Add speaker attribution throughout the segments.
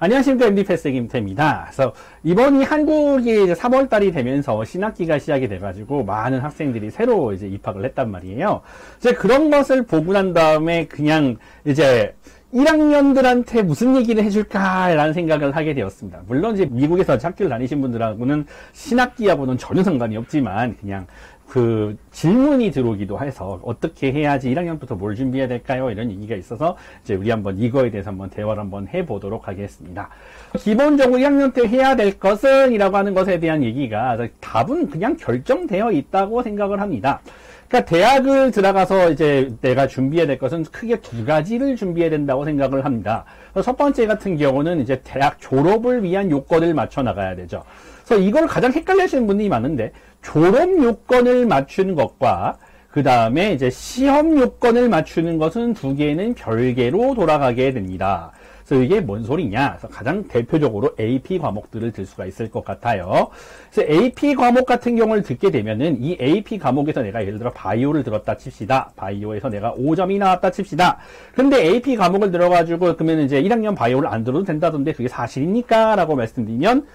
Speaker 1: 안녕하십니까. MD패스의 김태입니다. 그래서 이번이 한국이 이제 3월달이 되면서 신학기가 시작이 돼가지고 많은 학생들이 새로 이제 입학을 했단 말이에요. 이제 그런 것을 보고 난 다음에 그냥 이제 1학년들한테 무슨 얘기를 해줄까라는 생각을 하게 되었습니다. 물론 이제 미국에서 학교를 다니신 분들하고는 신학기하고는 전혀 상관이 없지만 그냥 그 질문이 들어오기도 해서 어떻게 해야지 1학년부터 뭘 준비해야 될까요? 이런 얘기가 있어서 이제 우리 한번 이거에 대해서 한번 대화를 한번 해보도록 하겠습니다. 기본적으로 1학년 때 해야 될 것은 이라고 하는 것에 대한 얘기가 답은 그냥 결정되어 있다고 생각을 합니다. 그러니까 대학을 들어가서 이제 내가 준비해야 될 것은 크게 두 가지를 준비해야 된다고 생각을 합니다. 첫 번째 같은 경우는 이제 대학 졸업을 위한 요건을 맞춰 나가야 되죠. 그래서 이걸 가장 헷갈리시는 분들이 많은데 졸업 요건을 맞추는 것과 그 다음에 이제 시험 요건을 맞추는 것은 두 개는 별개로 돌아가게 됩니다. 그래서 이게 뭔 소리냐? 그래서 가장 대표적으로 AP 과목들을 들 수가 있을 것 같아요. 그래서 AP 과목 같은 경우를 듣게 되면은 이 AP 과목에서 내가 예를 들어 바이오를 들었다 칩시다. 바이오에서 내가 5점이 나왔다 칩시다. 근데 AP 과목을 들어가지고 그러면 이제 1학년 바이오를 안 들어도 된다던데 그게 사실입니까? 라고 말씀드리면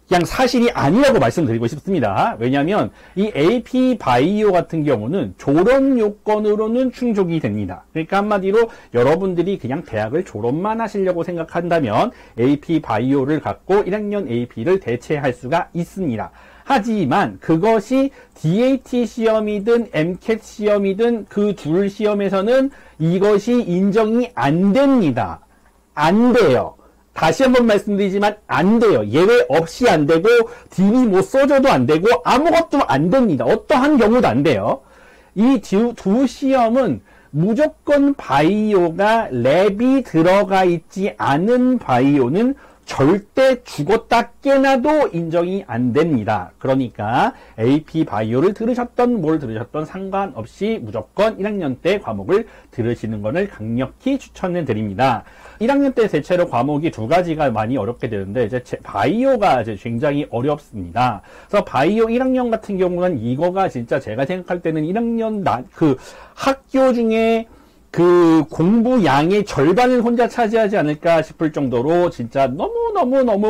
Speaker 1: 그냥 사실이 아니라고 말씀드리고 싶습니다. 왜냐하면 이 AP 바이오 같은 경우는 졸업 요건으로는 충족이 됩니다. 그러니까 한마디로 여러분들이 그냥 대학을 졸업만 하시려고 생각한다면 AP 바이오를 갖고 1학년 AP를 대체할 수가 있습니다. 하지만 그것이 DAT 시험이든 MCAT 시험이든 그 둘 시험에서는 이것이 인정이 안 됩니다. 안 돼요. 다시 한번 말씀드리지만 안 돼요. 예외 없이 안 되고 DB 못 써줘도 안 되고 아무것도 안 됩니다. 어떠한 경우도 안 돼요. 이 두 시험은 무조건 바이오가 랩이 들어가 있지 않은 바이오는 절대 죽었다 깨나도 인정이 안 됩니다. 그러니까 AP 바이오를 들으셨던 뭘 들으셨던 상관없이 무조건 1학년 때 과목을 들으시는 것을 강력히 추천해 드립니다. 1학년 때 대체로 과목이 두 가지가 많이 어렵게 되는데 이제 바이오가 이제 굉장히 어렵습니다. 그래서 바이오 1학년 같은 경우는 이거가 진짜 제가 생각할 때는 1학년 그 학교 중에 그 공부 양의 절반을 혼자 차지하지 않을까 싶을 정도로 진짜 너무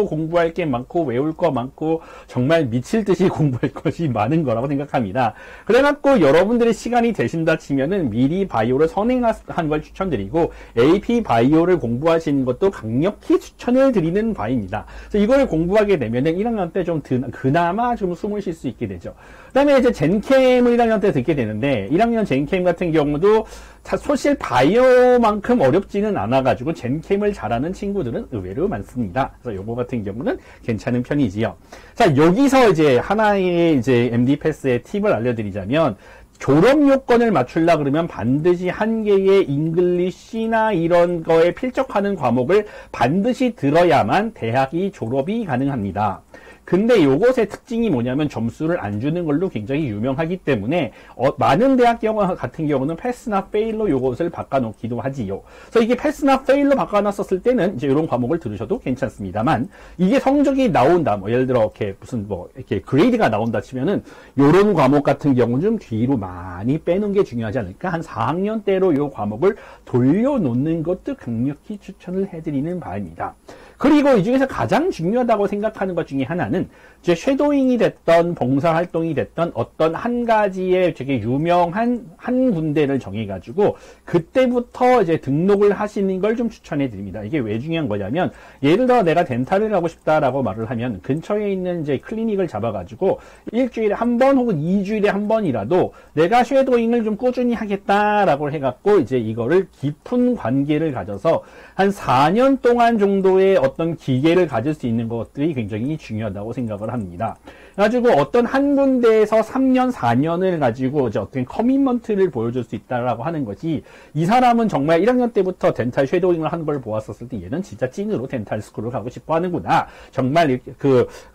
Speaker 1: 공부할 게 많고 외울 거 많고 정말 미칠 듯이 공부할 것이 많은 거라고 생각합니다. 그래갖고 여러분들의 시간이 되신다 치면은 미리 바이오를 선행한 걸 추천드리고 AP 바이오를 공부하시는 것도 강력히 추천을 드리는 바입니다. 그래서 이걸 공부하게 되면은 1학년 때 좀 그나마 좀 숨을 쉴 수 있게 되죠. 그 다음에 이제 젠캠을 1학년 때 듣게 되는데 1학년 젠캠 같은 경우도 사실 바이오만큼 어렵지는 않아가지고 젠캠을 잘하는 친구들은 의외로 많습니다. 그래서 요거 같은 경우는 괜찮은 편이지요. 자, 여기서 이제 하나의 이제 MD패스의 팁을 알려드리자면 졸업 요건을 맞추려 그러면 반드시 한 개의 잉글리시나 이런 거에 필적하는 과목을 반드시 들어야만 대학이 졸업이 가능합니다. 근데 요것의 특징이 뭐냐면 점수를 안 주는 걸로 굉장히 유명하기 때문에 많은 대학 같은 경우는 패스나 페일로 요것을 바꿔놓기도 하지요. 그래서 이게 패스나 페일로 바꿔놨었을 때는 이제 이런 과목을 들으셔도 괜찮습니다만 이게 성적이 나온다, 뭐 예를 들어 이렇게 무슨 뭐 이렇게 그레이드가 나온다 치면은 요런 과목 같은 경우는 좀 뒤로 많이 빼는 게 중요하지 않을까? 한 4학년 때로 요 과목을 돌려놓는 것도 강력히 추천을 해드리는 바입니다. 그리고 이 중에서 가장 중요하다고 생각하는 것 중에 하나는 이제 섀도잉이 됐던 봉사활동이 됐던 어떤 한 가지의 되게 유명한 한 군데를 정해가지고 그때부터 이제 등록을 하시는 걸 좀 추천해 드립니다. 이게 왜 중요한 거냐면 예를 들어 내가 덴탈을 하고 싶다라고 말을 하면 근처에 있는 이제 클리닉을 잡아가지고 일주일에 한 번 혹은 2주일에 한 번이라도 내가 섀도잉을 좀 꾸준히 하겠다라고 해갖고 이제 이거를 깊은 관계를 가져서 한 4년 동안 정도의 어떤 기계를 가질 수 있는 것들이 굉장히 중요하다고 생각을 합니다. 그래가지고 어떤 한 군데에서 3년, 4년을 가지고 이제 어떤 커미먼트를 보여줄 수 있다라고 하는 것이 이 사람은 정말 1학년 때부터 덴탈 섀도잉을 하는 걸 보았었을 때 얘는 진짜 찐으로 덴탈 스쿨을 가고 싶어 하는구나. 정말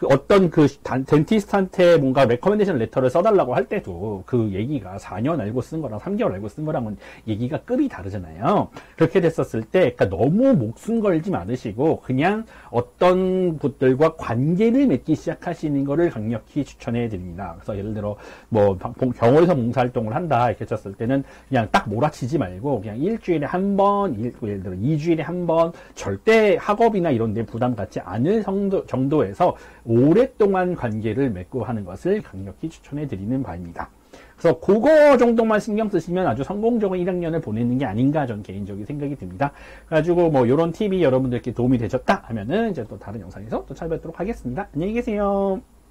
Speaker 1: 어떤 덴티스트한테 뭔가 레커멘데이션 레터를 써달라고 할 때도 그 얘기가 4년 알고 쓴 거랑 3개월 알고 쓴 거랑은 얘기가 급이 다르잖아요. 그렇게 됐었을 때 그러니까 너무 목숨 걸지 않으시고 그냥 그냥 어떤 분들과 관계를 맺기 시작하시는 것을 강력히 추천해 드립니다. 그래서 예를 들어 뭐 병원에서 봉사활동을 한다 이렇게 쳤을 때는 그냥 딱 몰아치지 말고 그냥 일주일에 한 번, 예를 들어 2주일에 한 번 절대 학업이나 이런 데 부담 갖지 않을 정도에서 오랫동안 관계를 맺고 하는 것을 강력히 추천해 드리는 바입니다. 그래서 그거 정도만 신경 쓰시면 아주 성공적인 1학년을 보내는 게 아닌가 전 개인적인 생각이 듭니다. 그래가지고 뭐 이런 팁이 여러분들께 도움이 되셨다 하면은 이제 또 다른 영상에서 또 찾아뵙도록 하겠습니다. 안녕히 계세요.